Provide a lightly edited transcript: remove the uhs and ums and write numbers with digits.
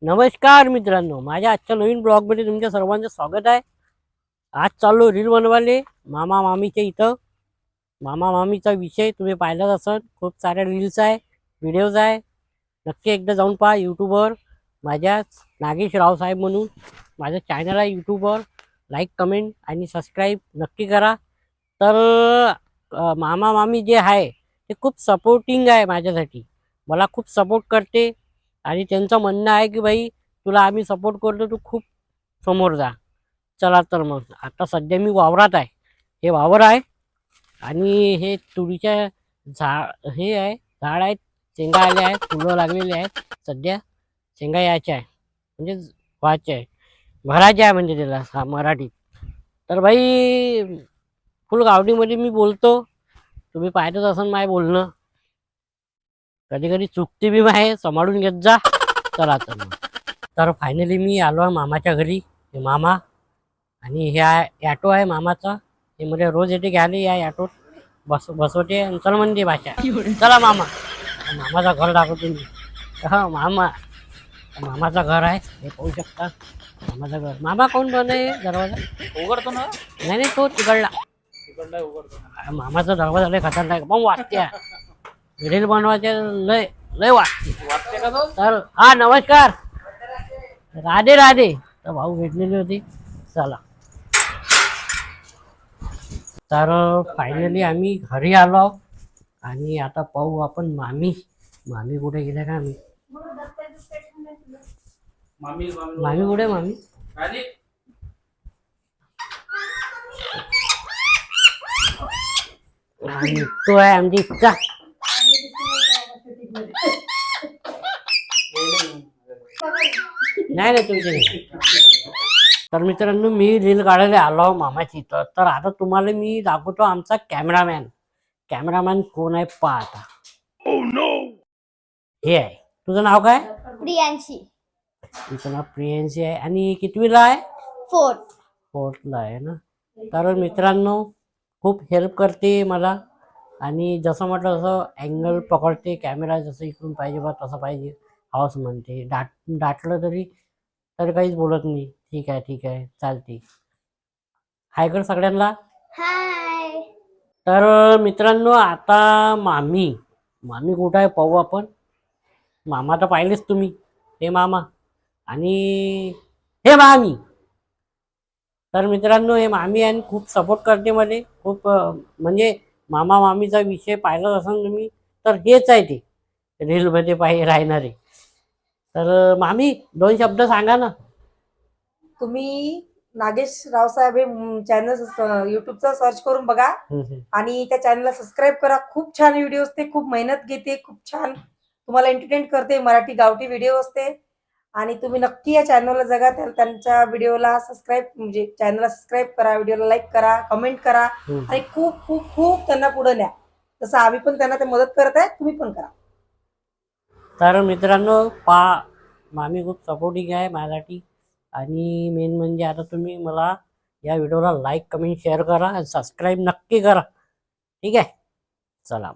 नमस्कार मित्रांनो, माझ्या आजच्या नवीन ब्लॉगमध्ये तुमच्या सर्वांचं स्वागत आहे. आज चाललो रील बनवायले मामा मामीच्या इथं. मामा मामीचा विषय तुम्ही पाहिलाच असेल. खूप साऱ्या रील्स आहे, व्हिडिओज आहे. नक्की एकदा जाऊन पहा यूट्यूबवर. माझ्या नागेश रावसाहेब म्हणून माझं चॅनल आहे यूट्यूबवर. लाईक, कमेंट आणि सबस्क्राईब नक्की करा. तर मामा मामी जे आहे ते खूप सपोर्टिंग आहे माझ्यासाठी. मला खूप सपोर्ट करते आणि त्यांचं म्हणणं आहे की भाई तुला आम्ही सपोर्ट करतो, तू खूप समोर जा. चला तर मग आता सध्या मी वावरात आहे. हे वावर आहे आणि हे तुरीच्या हे आहे, झाड आहेत. शेंगा आल्या आहेत, फुलं लागलेली आहेत. सध्या शेंगा यायच्या आहे, म्हणजे व्हायचे आहे, भरायचे आहे म्हणजे त्याला मराठीत. तर भाई फुल गावडीमध्ये मी बोलतो, तुम्ही पाहतच असाल माझं बोलणं. कधी कधी चुकते बी आहे, सांभाळून घेत जा. चला तर मग. तर फायनली मी आलो आहे मामाच्या घरी. हे मामा आणि हे ॲटो आहे मामाचा. हे म्हणजे रोज येते घ्यायला या ॲटोत बसवते आणि चल म्हणते भाषा. चला मामा. मामाचं घर दाखवतो मी. हा मामा, मामाचं घर आहे, हे पाहू शकता. मामाचं घर. मामा कोण बंद आहे दरवाजा? उघडतो ना. नाही नाही, तो तिकडला. तिकडला उघडतो. मामाचा दरवाजा लय खतरनाक मग वाटते. रील बनवायचे लय लय वाटते. वाटते का तो? तर हा नमस्कार, राधे राधे. तर भाऊ भेटलेली होती. चला तर फायनली आम्ही घरी आलो आहोत. आणि आता पाहू आपण मामी. मामी कुठे गेल्या का? मी मामी मामी कुठे? मामी राणी. आणि तो आहे आमची इच्छा. नाही नाही तुमची नाही. तर मित्रांनो, मी रील काढायला आलो मामाची इथं. तर आता तुम्हाला मी दाखवतो आमचा कॅमेरामॅन. कॅमेरामॅन कोण आहे पहा आता. हे आहे. तुझं नाव काय? प्रियांशी. तिचं नाव प्रियांशी आहे. आणि कितवीला आहे? 4th. फोर्थला आहे ना. तर मित्रांनो, खूप हेल्प करते मला. आणि जसं म्हटलं तसं अँगल पकडते. कॅमेरा जसं इकडून पाहिजे बा तसं पाहिजे हाऊस म्हणते. डाटलं तरी काहीच बोलत नाही. ठीक आहे ठीक आहे चालते. हाय कर सगळ्यांना. हाय. तर मित्रांनो, आता मामी मामी कुठं आहे पाहू आपण. मामा तर पाहिलेच तुम्ही. हे मामा आणि हे मामी. तर मित्रांनो, हे मामी आणि खूप सपोर्ट करते मला. खूप म्हणजे मामा मामीचा विषय पाहिलाच असाल तुम्ही, तर हेच आहे ते रीलमध्ये राहणारे. तर मामी 2 शब्द सांगा ना. तुम्ही नागेश रावसाहेब हे चॅनल युट्यूबचा सर्च करून बघा आणि त्या चॅनलला सबस्क्राईब करा. खूप छान व्हिडिओ असते, खूप मेहनत घेते, खूप छान तुम्हाला एंटरटेन करते. मराठी गावठी व्हिडिओ असते आणि तुम्ही नक्की या चॅनलला जगा. त्यांच्या व्हिडिओला सबस्क्राईब म्हणजे चॅनलला सबस्क्राईब करा, व्हिडिओला लाईक करा, कमेंट करा आणि खूप खूप खूप त्यांना पुढे न्या. तसं आम्ही पण त्यांना ते मदत करत आहे, तुम्ही पण करा. तर मित्रांनो, मामी खूप सपोर्टिंग आहे माझ्यासाठी. आणि मेन म्हणजे आता तुम्ही मला या व्हिडिओला लाईक, कमेंट, शेअर करा आणि सबस्क्राईब नक्की करा. ठीक आहे. चला.